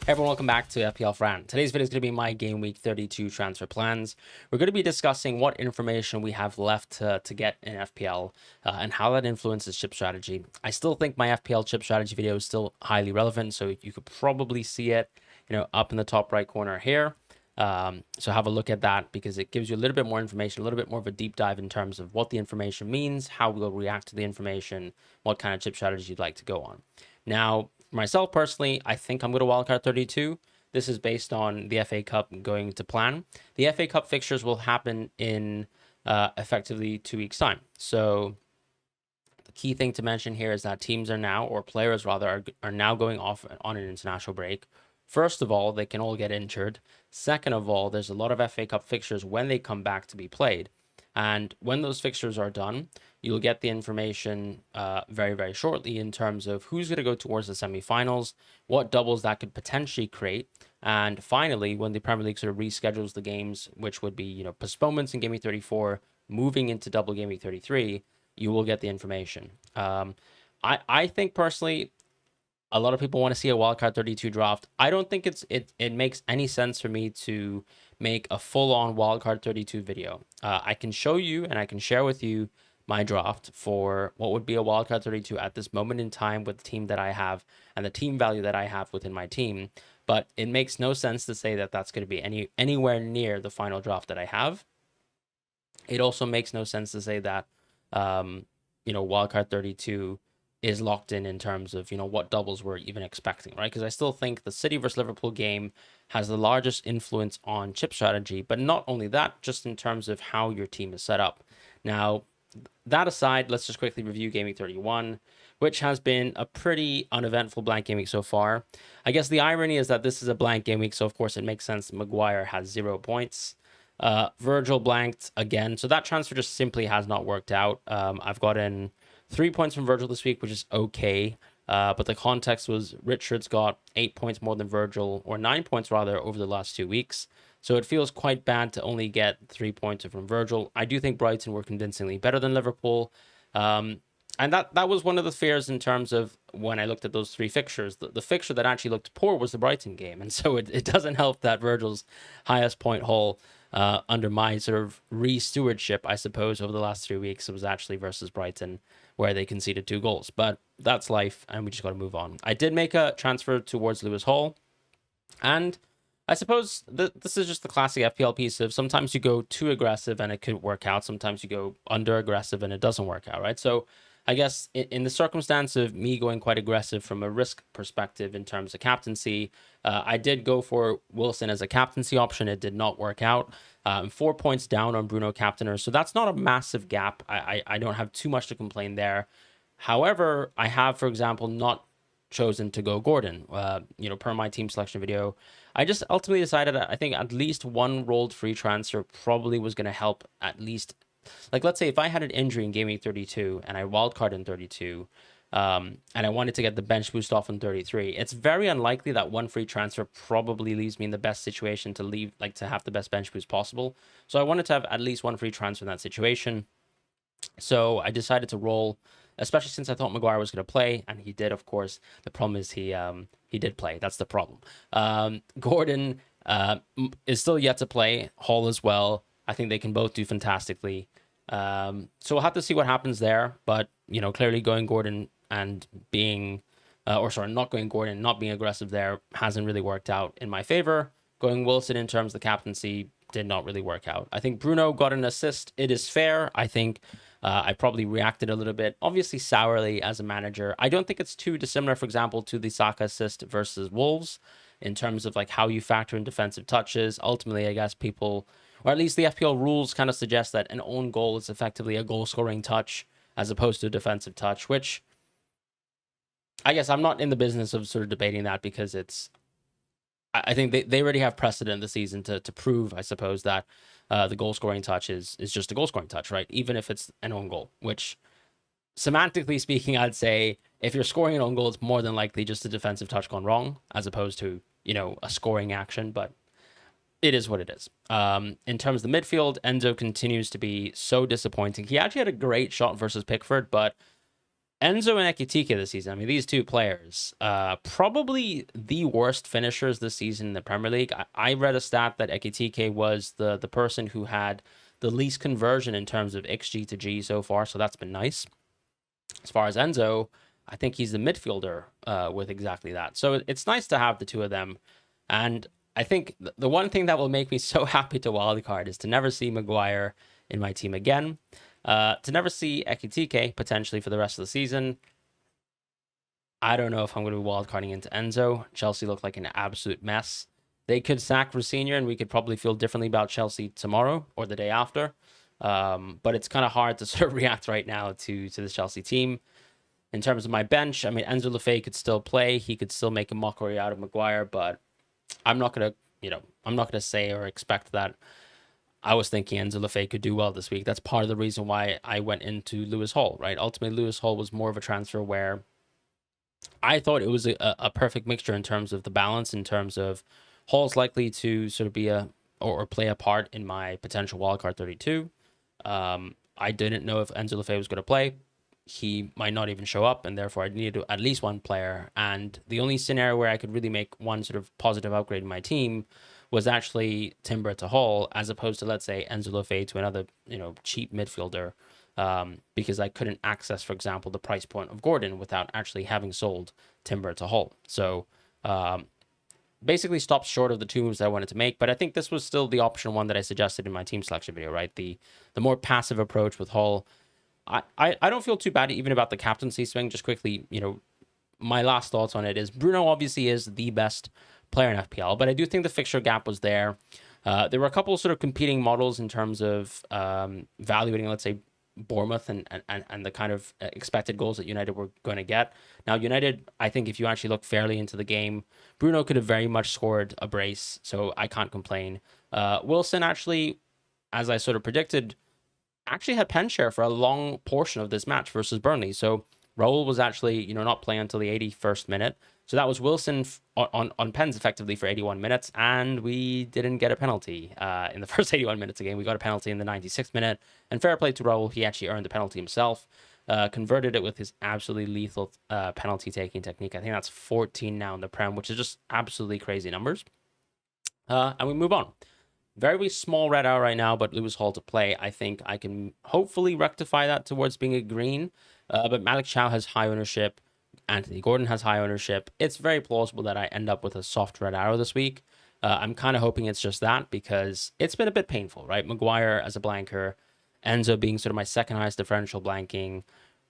Hey everyone, welcome back to FPL Fran. Today's video is going to be my Game Week 32 transfer plans. We're going to be discussing what information we have left to get in FPL and how that influences chip strategy. I still think my FPL chip strategy video is still highly relevant, so you could probably see it, up in the top right corner here. So have a look at that because it gives you a little bit more information, a little bit more of a deep dive in terms of what the information means, how we'll react to the information, what kind of chip strategy you'd like to go on. Now, for myself personally, I think I'm going to wildcard 32. This is based on the FA Cup going to plan. The FA Cup fixtures will happen in effectively 2 weeks' time. So the key thing to mention here is that teams are now, or players rather, are now going off on an international break. First of all, they can all get injured. Second of all, there's a lot of FA Cup fixtures when they come back to be played. And when those fixtures are done, you'll get the information very, very shortly in terms of who's going to go towards the semifinals, what doubles that could potentially create. And finally, when the Premier League sort of reschedules the games, which would be, postponements in Game Week 34, moving into double Game Week 33, you will get the information. I think personally, a lot of people want to see a wildcard 32 draft. I don't think it makes any sense for me to make a full-on wildcard 32 video. I can show you and I can share with you my draft for what would be a wildcard 32 at this moment in time with the team that I have and the team value that I have within my team. But it makes no sense to say that that's going to be anywhere near the final draft that I have. It also makes no sense to say that, wildcard 32 is locked in terms of, what doubles we're even expecting, right? Because I still think the City versus Liverpool game has the largest influence on chip strategy, but not only that, just in terms of how your team is set up. Now, that aside, let's just quickly review Game Week 31, which has been a pretty uneventful blank game week so far. I guess the irony is that this is a blank game week, so of course it makes sense Maguire has 0 points. Virgil blanked again, so that transfer just simply has not worked out. I've gotten 3 points from Virgil this week, which is okay. But the context was Richard's got 8 points more than Virgil, or 9 points rather, over the last 2 weeks. So it feels quite bad to only get 3 points from Virgil. I do think Brighton were convincingly better than Liverpool. And that was one of the fears in terms of when I looked at those 3 fixtures. The fixture that actually looked poor was the Brighton game. And so it doesn't help that Virgil's highest point haul under my sort of re-stewardship, I suppose, over the last 3 weeks, it was actually versus Brighton, where they conceded 2 goals. But that's life, and we just got to move on. I did make a transfer towards Lewis Hall, and I suppose this is just the classic FPL piece of sometimes you go too aggressive and it could work out. Sometimes you go under aggressive and it doesn't work out, right? So I guess in the circumstance of me going quite aggressive from a risk perspective in terms of captaincy, I did go for Wilson as a captaincy option. It did not work out. 4 points down on Bruno captainer. So that's not a massive gap. I don't have too much to complain there. However, I have, for example, not chosen to go Gordon, per my team selection video. I just ultimately decided that I think at least one rolled free transfer probably was going to help at least. Like, let's say if I had an injury in Game Week 32 and I wildcard in 32, and I wanted to get the bench boost off in 33, it's very unlikely that one free transfer probably leaves me in the best situation to have the best bench boost possible. So I wanted to have at least one free transfer in that situation. So I decided to roll, especially since I thought Maguire was going to play, and he did, of course. The problem is he did play. That's the problem. Gordon is still yet to play. Hall as well. I think they can both do fantastically. So we'll have to see what happens there. But, clearly going Gordon and not going Gordon, not being aggressive there hasn't really worked out in my favor. Going Wilson in terms of the captaincy did not really work out. I think Bruno got an assist. It is fair. I think I probably reacted a little bit, obviously sourly as a manager. I don't think it's too dissimilar, for example, to the Saka assist versus Wolves in terms of like how you factor in defensive touches. Ultimately, I guess people, or at least the FPL rules kind of suggest that an own goal is effectively a goal-scoring touch as opposed to a defensive touch, which I guess I'm not in the business of sort of debating that because I think they already have precedent this season to prove, I suppose, that the goal-scoring touch is just a goal-scoring touch, right? Even if it's an own goal, which semantically speaking, I'd say if you're scoring an own goal, it's more than likely just a defensive touch gone wrong as opposed to, a scoring action, but it is what it is. In terms of the midfield, Enzo continues to be so disappointing. He actually had a great shot versus Pickford, but Enzo and Ekitike this season, I mean, these two players, probably the worst finishers this season in the Premier League. I read a stat that Ekitike was the person who had the least conversion in terms of XG to G so far, so that's been nice. As far as Enzo, I think he's the midfielder with exactly that. So it's nice to have the two of them. And I think the one thing that will make me so happy to wildcard is to never see Maguire in my team again. To never see Ekitike potentially for the rest of the season. I don't know if I'm going to be wildcarding into Enzo. Chelsea look like an absolute mess. They could sack Rosinha and we could probably feel differently about Chelsea tomorrow or the day after. But it's kind of hard to sort of react right now to this Chelsea team. In terms of my bench, I mean, Enzo Lefebvre could still play. He could still make a mockery out of Maguire, but I'm not going to, I'm not going to say or expect that I was thinking Enzo Lefebvre could do well this week. That's part of the reason why I went into Lewis Hall, right? Ultimately, Lewis Hall was more of a transfer where I thought it was a perfect mixture in terms of the balance, in terms of Hall's likely to sort of be or play a part in my potential wildcard 32. I didn't know if Enzo Lefebvre was going to play. He might not even show up, and therefore I needed at least one player. And the only scenario where I could really make one sort of positive upgrade in my team was actually Timber to Hall, as opposed to, let's say, Enzo Lefebvre to another, cheap midfielder, because I couldn't access, for example, the price point of Gordon without actually having sold Timber to Hall. So basically stopped short of the two moves that I wanted to make, but I think this was still the option one that I suggested in my team selection video, right? The more passive approach with Hall. I don't feel too bad even about the captaincy swing. Just quickly, my last thoughts on it is Bruno obviously is the best player in FPL, but I do think the fixture gap was there. There were a couple of sort of competing models in terms of valuing, let's say, Bournemouth and the kind of expected goals that United were going to get. Now, United, I think if you actually look fairly into the game, Bruno could have very much scored a brace, so I can't complain. Wilson actually, as I sort of predicted, actually had pen share for a long portion of this match versus Burnley. So Raul was actually, not playing until the 81st minute. So that was Wilson on pens effectively for 81 minutes, and we didn't get a penalty in the first 81 minutes of the game. We got a penalty in the 96th minute, and fair play to Raul. He actually earned the penalty himself, converted it with his absolutely lethal penalty-taking technique. I think that's 14 now in the Prem, which is just absolutely crazy numbers. And we move on. Very small red hour right now, but Lewis Hall to play. I think I can hopefully rectify that towards being a green. But Malik Chow has high ownership. Anthony Gordon has high ownership. It's very plausible that I end up with a soft red arrow this week. I'm kind of hoping it's just that because it's been a bit painful, right? Maguire as a blanker, Enzo being sort of my second highest differential blanking.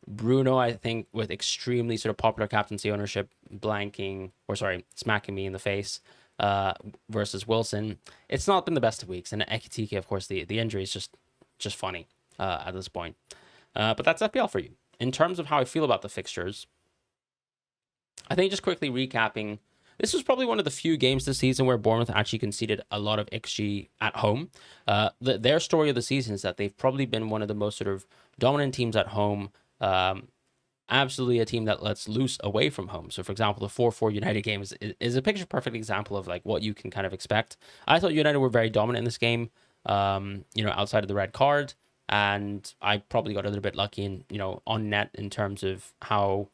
Bruno, I think, with extremely sort of popular captaincy ownership, smacking me in the face. Versus Wilson, it's not been the best of weeks, and Ekitike, of course, the injury is just funny at this point. But that's FPL for you. In terms of how I feel about the fixtures, I think just quickly recapping, this was probably one of the few games this season where Bournemouth actually conceded a lot of XG at home. Their story of the season is that they've probably been one of the most sort of dominant teams at home. Absolutely a team that lets loose away from home. So, for example, the 4-4 United game is a picture-perfect example of like what you can kind of expect. I thought United were very dominant in this game, outside of the red card, and I probably got a little bit lucky in, on net in terms of how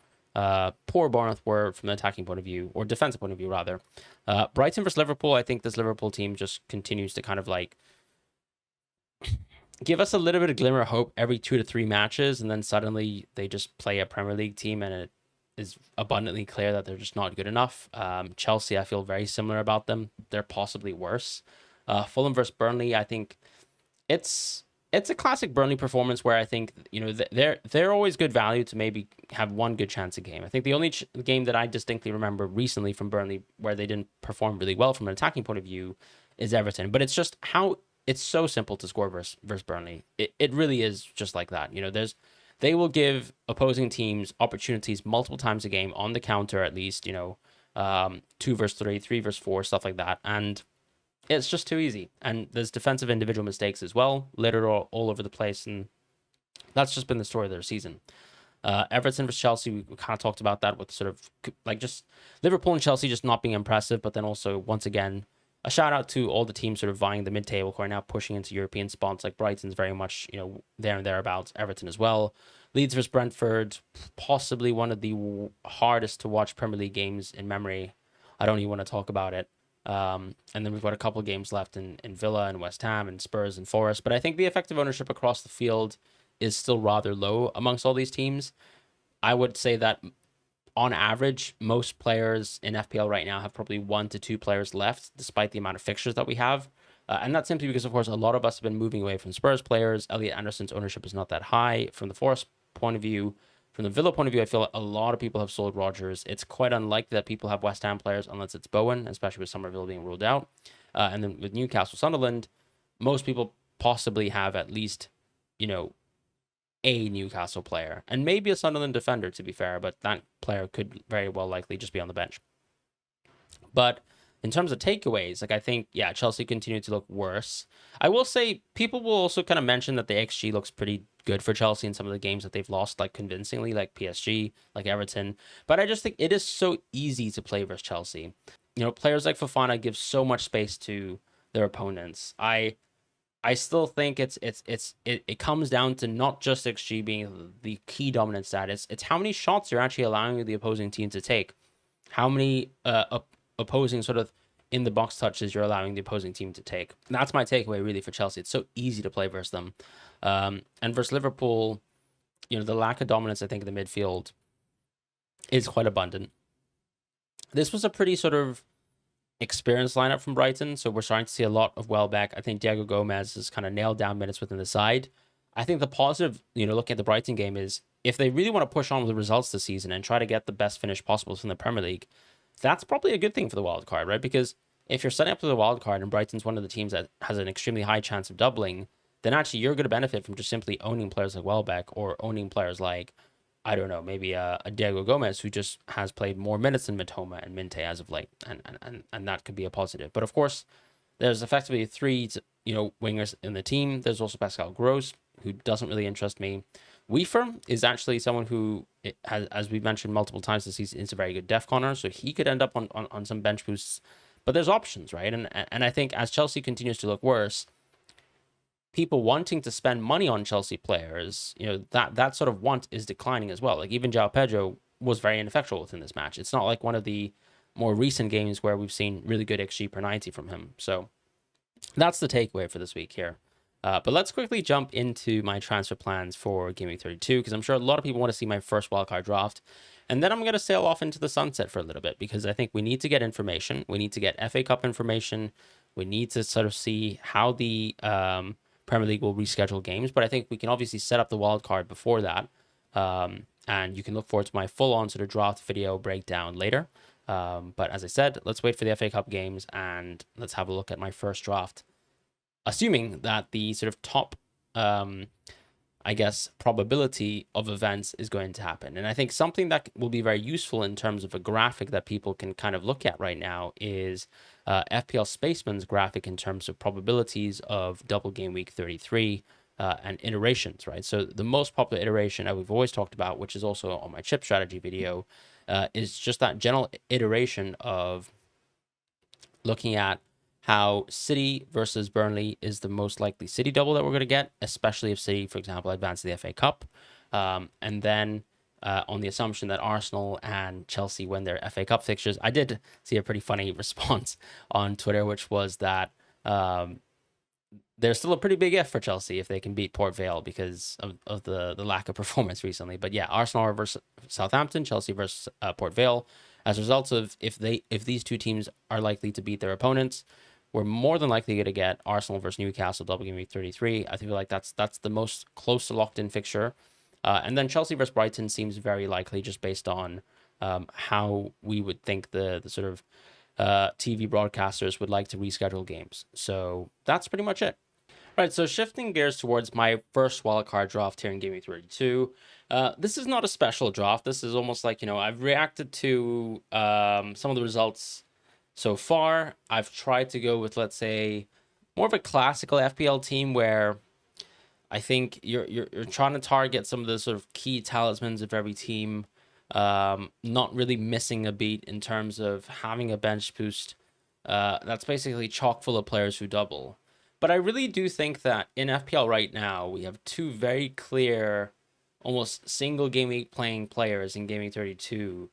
poor Bournemouth were from an attacking point of view, or defensive point of view, rather. Brighton versus Liverpool, I think this Liverpool team just continues to kind of like give us a little bit of glimmer of hope every 2 to 3 matches, and then suddenly they just play a Premier League team, and it is abundantly clear that they're just not good enough. Chelsea, I feel very similar about them. They're possibly worse. Fulham versus Burnley, I think it's a classic Burnley performance where I think they're always good value to maybe have one good chance a game. I think the only game that I distinctly remember recently from Burnley where they didn't perform really well from an attacking point of view is Everton. But it's just how it's so simple to score versus Burnley. It really is just like that. They will give opposing teams opportunities multiple times a game on the counter, at least, 2 versus 3, 3 versus 4, stuff like that. And it's just too easy. And there's defensive individual mistakes as well, littered all over the place. And that's just been the story of their season. Everton versus Chelsea, we kind of talked about that with sort of like just Liverpool and Chelsea just not being impressive. But then also, once again, a shout out to all the teams sort of vying the mid-table who are now pushing into European spots. Like Brighton's very much, there and thereabouts. Everton as well. Leeds vs Brentford, possibly one of the hardest to watch Premier League games in memory. I don't even want to talk about it. And then we've got a couple of games left in Villa and West Ham and Spurs and Forest. But I think the effective ownership across the field is still rather low amongst all these teams. I would say that on average, most players in FPL right now have probably 1 to 2 players left, despite the amount of fixtures that we have. And that's simply because, of course, a lot of us have been moving away from Spurs players. Elliot Anderson's ownership is not that high. From the Forest point of view, from the Villa point of view, I feel like a lot of people have sold Rodgers. It's quite unlikely that people have West Ham players unless it's Bowen, especially with Somerville being ruled out. And then with Newcastle, Sunderland, most people possibly have at least, a Newcastle player and maybe a Sunderland defender, to be fair, but that player could very well likely just be on the bench. But in terms of takeaways, I think, Chelsea continue to look worse. I will say people will also kind of mention that the XG looks pretty good for Chelsea in some of the games that they've lost, convincingly, like PSG, like Everton. But I just think it is so easy to play versus Chelsea. Players like Fofana give so much space to their opponents. I still think it comes down to not just XG being the key dominant stat. It's how many shots you're actually allowing the opposing team to take, how many opposing sort of in the box touches you're allowing the opposing team to take. And that's my takeaway really for Chelsea. It's so easy to play versus them, and versus Liverpool, the lack of dominance I think in the midfield is quite abundant. This was a pretty sort of experienced lineup from Brighton, so we're starting to see a lot of Welbeck. I think Diego Gomez has kind of nailed down minutes within the side. I think the positive, looking at the Brighton game is if they really want to push on with the results this season and try to get the best finish possible from the Premier League, that's probably a good thing for the wild card, right? Because if you're setting up for the wild card and Brighton's one of the teams that has an extremely high chance of doubling, then actually you're going to benefit from just simply owning players like Welbeck or owning players like, I don't know, maybe a Diego Gomez who just has played more minutes than Mitoma and Minte as of late, and that could be a positive. But of course, there's effectively 3 wingers in the team. There's also Pascal Gross, who doesn't really interest me. Weaver is actually someone who has, as we've mentioned multiple times this season, is a very good def corner, so he could end up on some bench boosts. But there's options, right? And I think as Chelsea continues to look worse, people wanting to spend money on Chelsea players, that sort of want is declining as well. Like even João Pedro was very ineffectual within this match. It's not like one of the more recent games where we've seen really good XG per 90 from him. So that's the takeaway for this week here. But let's quickly jump into my transfer plans for Gameweek 32, because I'm sure a lot of people want to see my first wildcard draft. And then I'm going to sail off into the sunset for a little bit, because I think we need to get information. We need to get FA Cup information. We need to sort of see how the Premier League will reschedule games, but I think we can obviously set up the wild card before that, and you can look forward to my full-on sort of draft video breakdown later. But as I said, let's wait for the FA Cup games and let's have a look at my first draft, assuming that the sort of top, probability of events is going to happen. And I think something that will be very useful in terms of a graphic that people can kind of look at right now is FPL Spaceman's graphic in terms of probabilities of double game week 33 and iterations, right? So the most popular iteration that we've always talked about, which is also on my chip strategy video, is just that general iteration of looking at how City versus Burnley is the most likely City double that we're going to get, especially if City, for example, advance to the FA Cup. And then on the assumption that Arsenal and Chelsea win their FA Cup fixtures. I did see a pretty funny response on Twitter, which was that there's still a pretty big if for Chelsea if they can beat Port Vale because of the lack of performance recently. But yeah, Arsenal versus Southampton, Chelsea versus Port Vale. As a result of if these two teams are likely to beat their opponents, we're more than likely going to get Arsenal versus Newcastle double game week 33. I feel like that's the most close to locked in fixture. And then Chelsea versus Brighton seems very likely just based on how we would think the sort of TV broadcasters would like to reschedule games. So that's pretty much it. Right, so shifting gears towards my first wildcard draft here in Gameweek 32. This is not a special draft. This is almost like, I've reacted to some of the results so far. I've tried to go with, let's say, more of a classical FPL team where I think you're trying to target some of the sort of key talismans of every team, not really missing a beat in terms of having a bench boost that's basically chock full of players who double. But I really do think that in FPL right now, we have two very clear almost single game week playing players in Gaming 32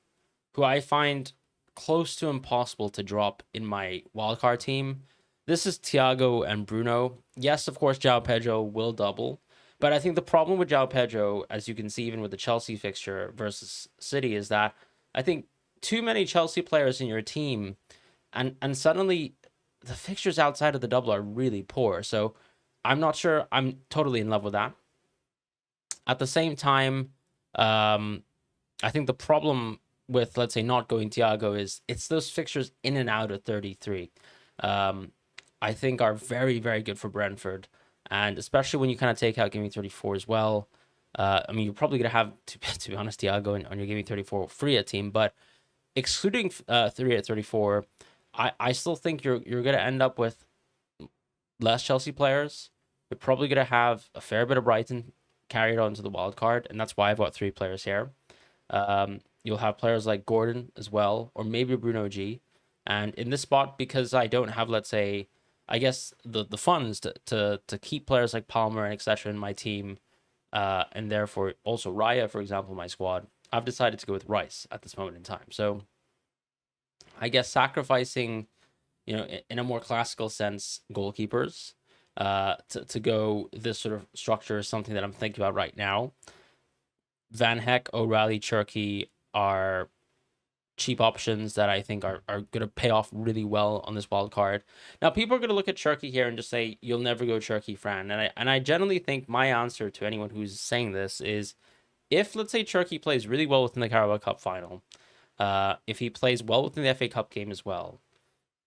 who I find close to impossible to drop in my wildcard team. This is Thiago and Bruno. Yes, of course, João Pedro will double. But I think the problem with João Pedro, as you can see even with the Chelsea fixture versus City, is that I think too many Chelsea players in your team, and suddenly the fixtures outside of the double are really poor. So I'm not sure I'm totally in love with that. At the same time, I think the problem with, let's say, not going Thiago is it's those fixtures in and out of 33. I think are very, very good for Brentford. And especially when you kind of take out Gaming 34 as well. I mean, you're probably going to have, to be honest, Thiago on your Gaming 34 free at team. But excluding 3 at 34, I still think you're going to end up with less Chelsea players. You're probably going to have a fair bit of Brighton carried on to the wild card. And that's why I've got 3 players here. You'll have players like Gordon as well, or maybe Bruno G. And in this spot, because I don't have, let's say, I guess the funds to keep players like Palmer and etc. in my team, and therefore also Raya, for example, in my squad, I've decided to go with Rice at this moment in time. So I guess sacrificing, in a more classical sense, goalkeepers, to go this sort of structure is something that I'm thinking about right now. Van Heck, O'Reilly, Cherky are cheap options that I think are going to pay off really well on this wild card. Now, people are going to look at Cherky here and just say, you'll never go Cherky, Fran. And I generally think my answer to anyone who's saying this is, if, let's say, Cherky plays really well within the Carabao Cup final, if he plays well within the FA Cup game as well,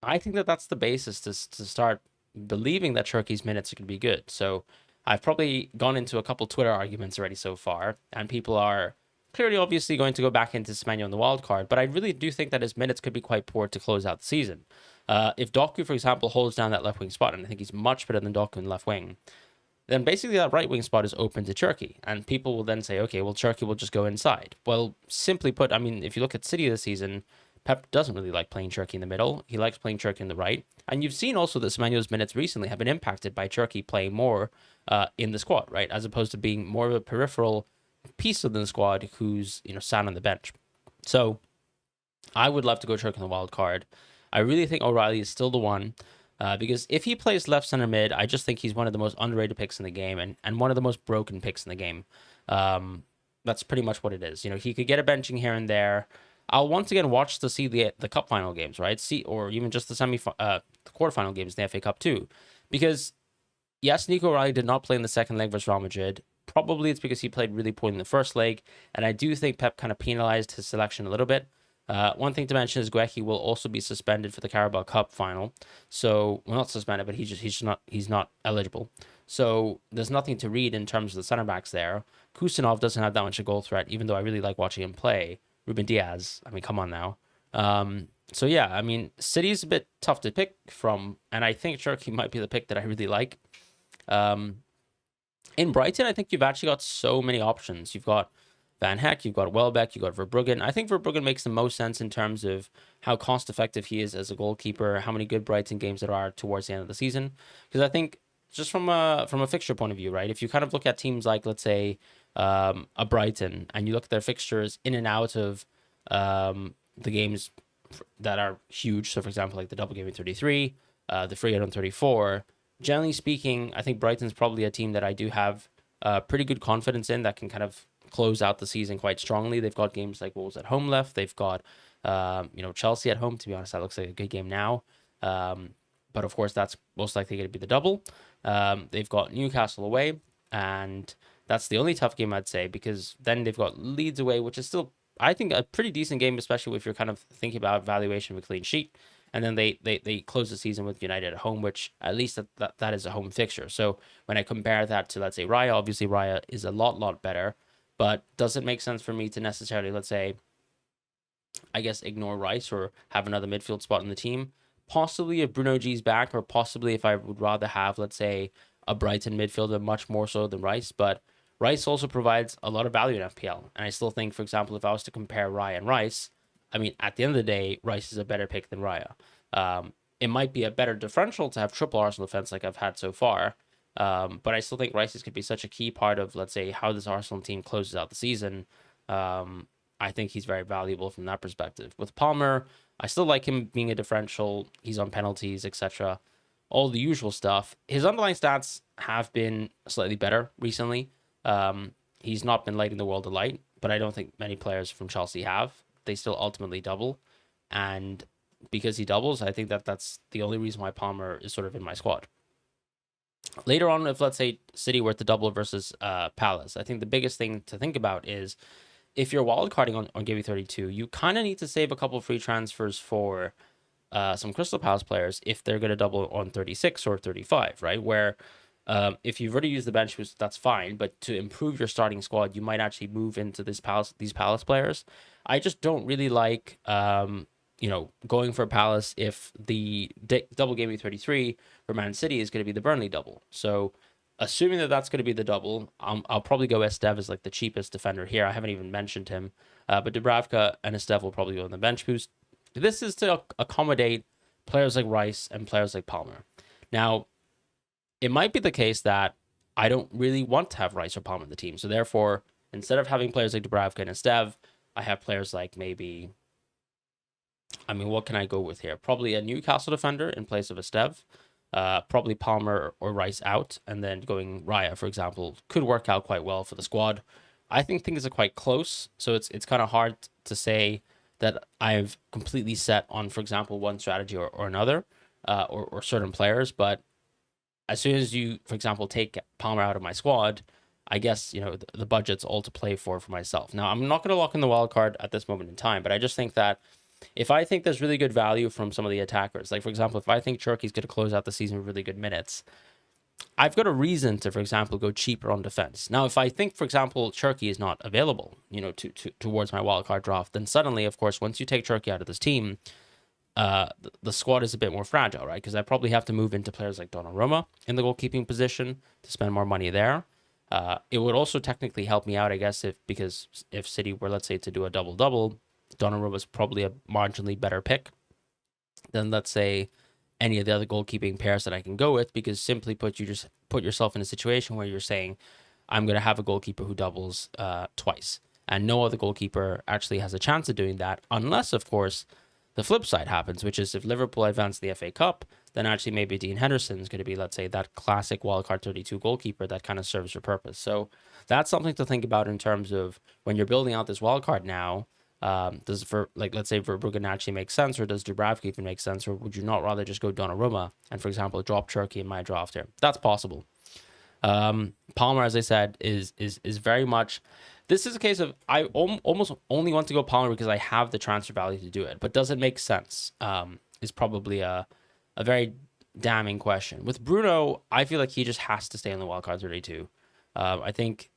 I think that that's the basis to start believing that Cherky's minutes are going to be good. So I've probably gone into a couple Twitter arguments already so far, and people are clearly obviously going to go back into Semenyo on the wild card, but I really do think that his minutes could be quite poor to close out the season. If Doku, for example, holds down that left wing spot, and I think he's much better than Doku in left wing, then basically that right wing spot is open to Cherky, and people will then say, okay, well, Cherky will just go inside. Well, simply put, I mean, if you look at City this season, Pep doesn't really like playing Cherky in the middle. He likes playing Cherky in the right. And you've seen also that Semenyo's minutes recently have been impacted by Cherky playing more in the squad, right? As opposed to being more of a peripheral piece of the squad who's, sat on the bench. So I would love to go Cherky in the wild card. I really think O'Reilly is still the one. Because if he plays left center mid, I just think he's one of the most underrated picks in the game and one of the most broken picks in the game. That's pretty much what it is. He could get a benching here and there. I'll once again watch to see the cup final games, right? Or even just the quarterfinal games in the FA Cup too. Because yes, Nico O'Reilly did not play in the second leg versus Real Madrid. Probably it's because he played really poorly in the first leg, and I do think Pep kind of penalized his selection a little bit. One thing to mention is Guehi will also be suspended for the Carabao Cup final. So, well, not suspended, but he's not eligible. So there's nothing to read in terms of the center backs there. Kusanov doesn't have that much of a goal threat, even though I really like watching him play. Ruben Diaz, I mean, come on now. So yeah, I mean, City's a bit tough to pick from, and I think Cherky might be the pick that I really like. In Brighton, I think you've actually got so many options. You've got Van Heck, you've got Welbeck, you've got Verbruggen. I think Verbruggen makes the most sense in terms of how cost-effective he is as a goalkeeper, how many good Brighton games there are towards the end of the season. Because I think just from a fixture point of view, right? If you kind of look at teams like, let's say, a Brighton, and you look at their fixtures in and out of the games that are huge. So, for example, like the double game in 33, the free hit on 34. Generally speaking, I think Brighton's probably a team that I do have pretty good confidence in that can kind of close out the season quite strongly. They've got games like Wolves at home left. They've got, Chelsea at home. To be honest, that looks like a good game now. But of course, that's most likely going to be the double. They've got Newcastle away, and that's the only tough game I'd say, because then they've got Leeds away, which is still, I think, a pretty decent game, especially if you're kind of thinking about valuation of a clean sheet. And then they close the season with United at home, which at least that is a home fixture. So when I compare that to, let's say, Raya, obviously Raya is a lot better. But does it make sense for me to necessarily, let's say, I guess, ignore Rice or have another midfield spot in the team? Possibly if Bruno G's back, or possibly if I would rather have, let's say, a Brighton midfielder much more so than Rice. But Rice also provides a lot of value in FPL. And I still think, for example, if I was to compare Raya and Rice, I mean, at the end of the day, Rice is a better pick than Raya. It might be a better differential to have triple Arsenal defense like I've had so far, But I still think Rice is going to be such a key part of, let's say, how this Arsenal team closes out the season. I think he's very valuable from that perspective. With Palmer, I still like him being a differential. He's on penalties, etc. All the usual stuff. His underlying stats have been slightly better recently. He's not been lighting the world of light, but I don't think many players from Chelsea have. They still ultimately double. And because he doubles, I think that that's the only reason why Palmer is sort of in my squad. Later on, if let's say City were to double versus Palace, I think the biggest thing to think about is if you're wildcarding on GW32, you kind of need to save a couple free transfers for some Crystal Palace players if they're going to double on 36 or 35, right? Where if you've already used the bench boost, that's fine. But to improve your starting squad, you might actually move into these Palace players. I just don't really like going for Palace if the double game week 33 for Man City is going to be the Burnley double. So assuming that that's going to be the double, I'll probably go Estev as like the cheapest defender here. I haven't even mentioned him, but Dubravka and Estev will probably go in the bench boost. This is to accommodate players like Rice and players like Palmer. Now, it might be the case that I don't really want to have Rice or Palmer in the team. So therefore, instead of having players like Dubravka and Estev, I have players like maybe, what can I go with here? Probably a Newcastle defender in place of Estev. Probably Palmer or Rice out, and then going Raya, for example, could work out quite well for the squad. I think things are quite close, so it's kind of hard to say that I've completely set on, for example, one strategy or another, or certain players. But as soon as you, for example, take Palmer out of my squad, I guess the budget's all to play for myself. Now, I'm not going to lock in the wild card at this moment in time, but I just think that if I think there's really good value from some of the attackers, like for example, if I think Turkey's going to close out the season with really good minutes, I've got a reason to, for example, go cheaper on defense. Now, if I think, for example, Turkey is not available, towards my wildcard draft, then suddenly, of course, once you take Turkey out of this team, the squad is a bit more fragile, right? Because I probably have to move into players like Donnarumma in the goalkeeping position to spend more money there. It would also technically help me out, I guess, because if City were, let's say, to do a double-double, Donnarumma is probably a marginally better pick than, let's say, any of the other goalkeeping pairs that I can go with, because simply put, you just put yourself in a situation where you're saying, I'm going to have a goalkeeper who doubles twice. And no other goalkeeper actually has a chance of doing that, unless, of course, the flip side happens, which is if Liverpool advance the FA Cup, then actually maybe Dean Henderson is going to be, let's say, that classic wildcard 32 goalkeeper that kind of serves your purpose. So that's something to think about in terms of when you're building out this wildcard now. Does let's say Verbruggen actually make sense, or does Dubravka even make sense, or would you not rather just go Donnarumma and, for example, drop Turkey in my draft here? That's possible. Palmer, as I said, is very much. This is a case of I almost only want to go Palmer because I have the transfer value to do it, but does it make sense? Is probably a very damning question. With Bruno, I feel like he just has to stay on the wildcard 32. I think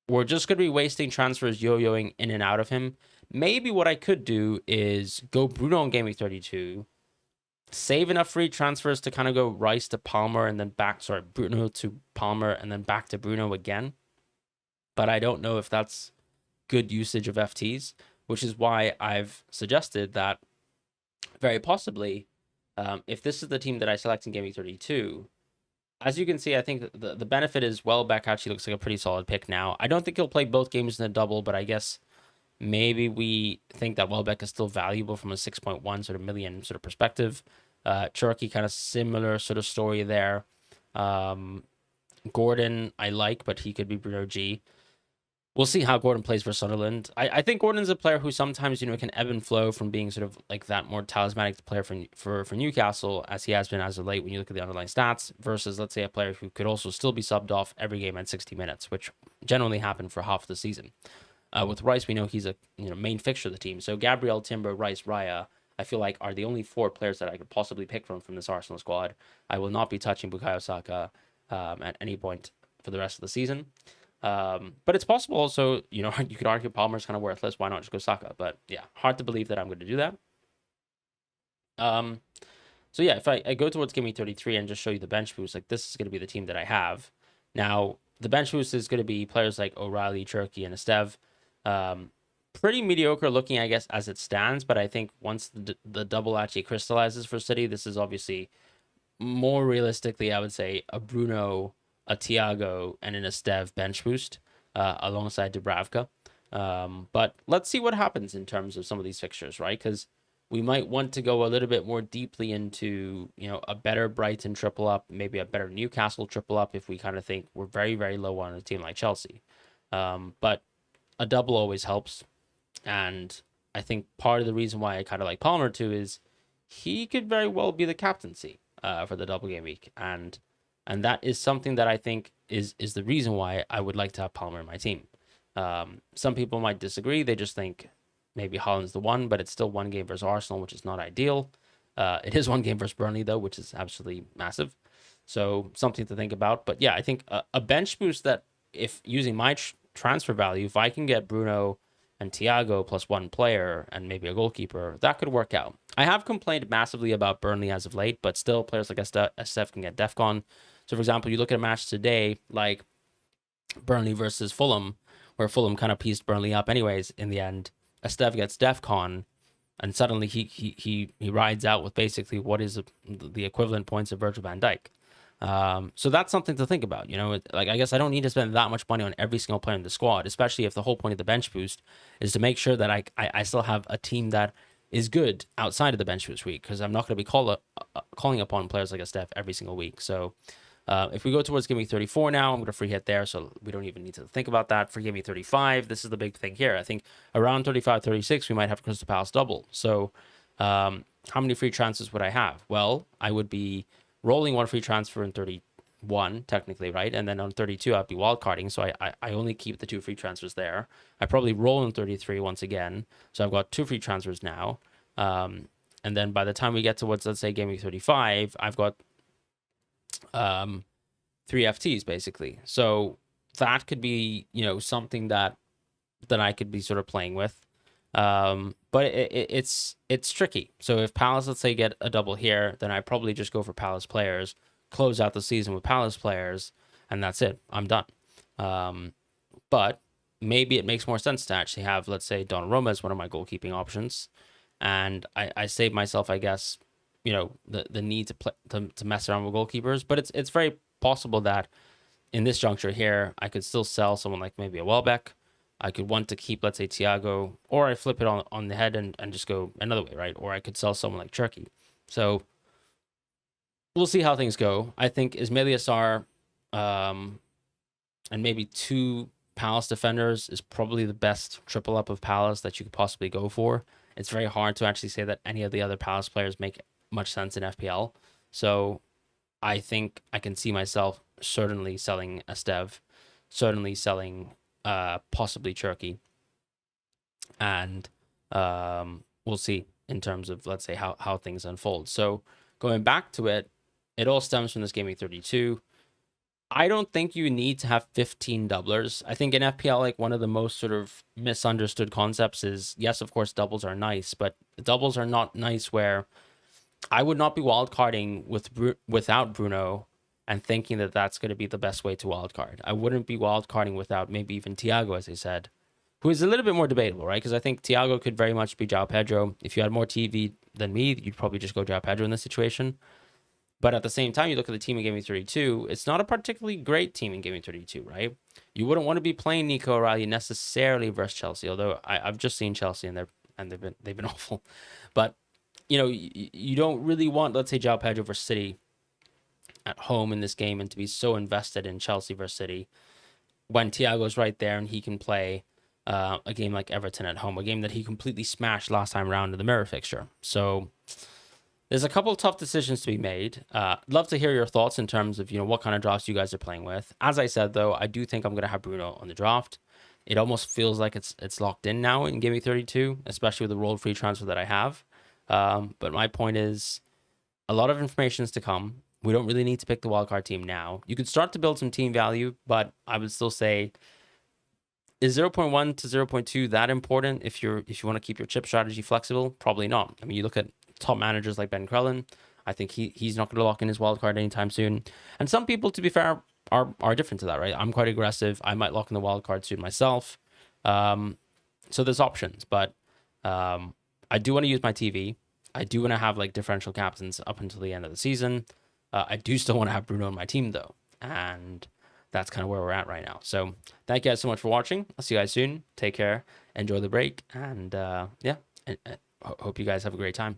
we're just going to be wasting transfers yo-yoing in and out of him. Maybe what I could do is go Bruno on Game Week 32, save enough free transfers to kind of go Rice to Palmer and then Bruno to Palmer and then back to Bruno again. But I don't know if that's good usage of FTs, which is why I've suggested that very possibly, if this is the team that I select in Game Week 32, as you can see, I think the benefit is Welbeck actually looks like a pretty solid pick now. I don't think he'll play both games in a double, but I guess maybe we think that Welbeck is still valuable from a 6.1 sort of million sort of perspective. Turkey, kind of similar sort of story there. Gordon, I like, but he could be Bruno G. We'll see how Gordon plays for Sunderland. I think Gordon's a player who sometimes, can ebb and flow from being sort of like that more talismanic player for Newcastle, as he has been as of late when you look at the underlying stats, versus, let's say, a player who could also still be subbed off every game at 60 minutes, which generally happened for half the season. With Rice, we know he's a main fixture of the team. So Gabriel, Timber, Rice, Raya, I feel like are the only four players that I could possibly pick from this Arsenal squad. I will not be touching Bukayo Saka at any point for the rest of the season. But it's possible also, you could argue Palmer's kind of worthless. Why not just go Saka? But yeah, hard to believe that I'm going to do that. So yeah, if I go towards Game Week 33 and just show you the bench boost, like this is going to be the team that I have. Now, the bench boost is going to be players like O'Reilly, Cherki, and Estev. Pretty mediocre looking, I guess, as it stands. But I think once the double actually crystallizes for City, this is obviously more realistically, I would say a Bruno, a Thiago, and an Estev bench boost alongside Dubravka. But let's see what happens in terms of some of these fixtures, right? Because we might want to go a little bit more deeply into, a better Brighton triple up, maybe a better Newcastle triple up if we kind of think we're very, very low on a team like Chelsea. But a double always helps. And I think part of the reason why I kind of like Palmer too is he could very well be the captaincy for the double game week. And that is something that I think is the reason why I would like to have Palmer in my team. Some people might disagree. They just think maybe Haaland's the one, but it's still one game versus Arsenal, which is not ideal. It is one game versus Burnley, though, which is absolutely massive. So something to think about. But yeah, I think a bench boost that if using my transfer value, if I can get Bruno and Thiago plus one player and maybe a goalkeeper, that could work out. I have complained massively about Burnley as of late, but still players like SF can get DEFCON. So, for example, you look at a match today like Burnley versus Fulham, where Fulham kind of pieced Burnley up anyways in the end. Estev gets DEFCON, and suddenly he rides out with basically what is the equivalent points of Virgil van Dijk. So that's something to think about. Like I guess I don't need to spend that much money on every single player in the squad, especially if the whole point of the bench boost is to make sure that I still have a team that is good outside of the bench boost week, because I'm not going to be calling upon players like Estev every single week. So if we go towards Gameweek 34 now, I'm going to free hit there, so we don't even need to think about that. For Gameweek 35, this is the big thing here. I think around 35, 36, we might have Crystal Palace double. So how many free transfers would I have? Well, I would be rolling one free transfer in 31, technically, right? And then on 32, I'd be wildcarding, so I only keep the two free transfers there. I probably roll in 33 once again, so I've got two free transfers now. And then by the time we get towards, let's say, Gameweek 35, I've got three FTs basically. So that could be, something that I could be sort of playing with. But it's tricky. So if Palace, let's say, get a double here, then I probably just go for Palace players, close out the season with Palace players, and that's it. I'm done. But maybe it makes more sense to actually have, let's say, Donnarumma as one of my goalkeeping options, and I save myself, I guess, the need to play to mess around with goalkeepers. But it's very possible that in this juncture here, I could still sell someone like maybe a Welbeck. I could want to keep, let's say, Thiago, or I flip it on the head and just go another way, right? Or I could sell someone like Turkey. So we'll see how things go. I think Ismail Assar and maybe two Palace defenders is probably the best triple up of Palace that you could possibly go for. It's very hard to actually say that any of the other Palace players make much sense in FPL. So I think I can see myself certainly selling Estev, certainly selling possibly Turkey, and we'll see in terms of, let's say, how things unfold. So going back to it, it all stems from this Gameweek 32. I don't think you need to have 15 doublers. I think in FPL, like, one of the most sort of misunderstood concepts is, yes, of course, doubles are nice, but doubles are not nice where I would not be wildcarding without Bruno and thinking that that's going to be the best way to wildcard. I wouldn't be wildcarding without maybe even Thiago, as I said, who is a little bit more debatable, right? Because I think Thiago could very much be João Pedro. If you had more TV than me, you'd probably just go João Pedro in this situation. But at the same time, you look at the team in Gameweek 32, it's not a particularly great team in Gameweek 32, right? You wouldn't want to be playing Nico O'Reilly necessarily versus Chelsea, although I've just seen Chelsea and they've been awful. But you don't really want, let's say, João Pedro versus City at home in this game and to be so invested in Chelsea versus City when Thiago's right there and he can play a game like Everton at home, a game that he completely smashed last time around in the mirror fixture. So there's a couple of tough decisions to be made. I'd love to hear your thoughts in terms of, what kind of drafts you guys are playing with. As I said, though, I do think I'm going to have Bruno on the draft. It almost feels like it's locked in now in Gameweek 32, especially with the rolled free transfer that I have. But my point is, a lot of information is to come. We don't really need to pick the wildcard team now. You could start to build some team value, but I would still say, is 0.1 to 0.2 that important if you want to keep your chip strategy flexible? Probably not. I mean, you look at top managers like Ben Crellin. I think he's not going to lock in his wildcard anytime soon. And some people, to be fair, are different to that, right? I'm quite aggressive. I might lock in the wildcard soon myself. So there's options, but I do want to use my TV. I do want to have like differential captains up until the end of the season. I do still want to have Bruno on my team though, and that's kind of where we're at right now. So thank you guys so much for watching. I'll see you guys soon. Take care. Enjoy the break, and yeah, hope you guys have a great time.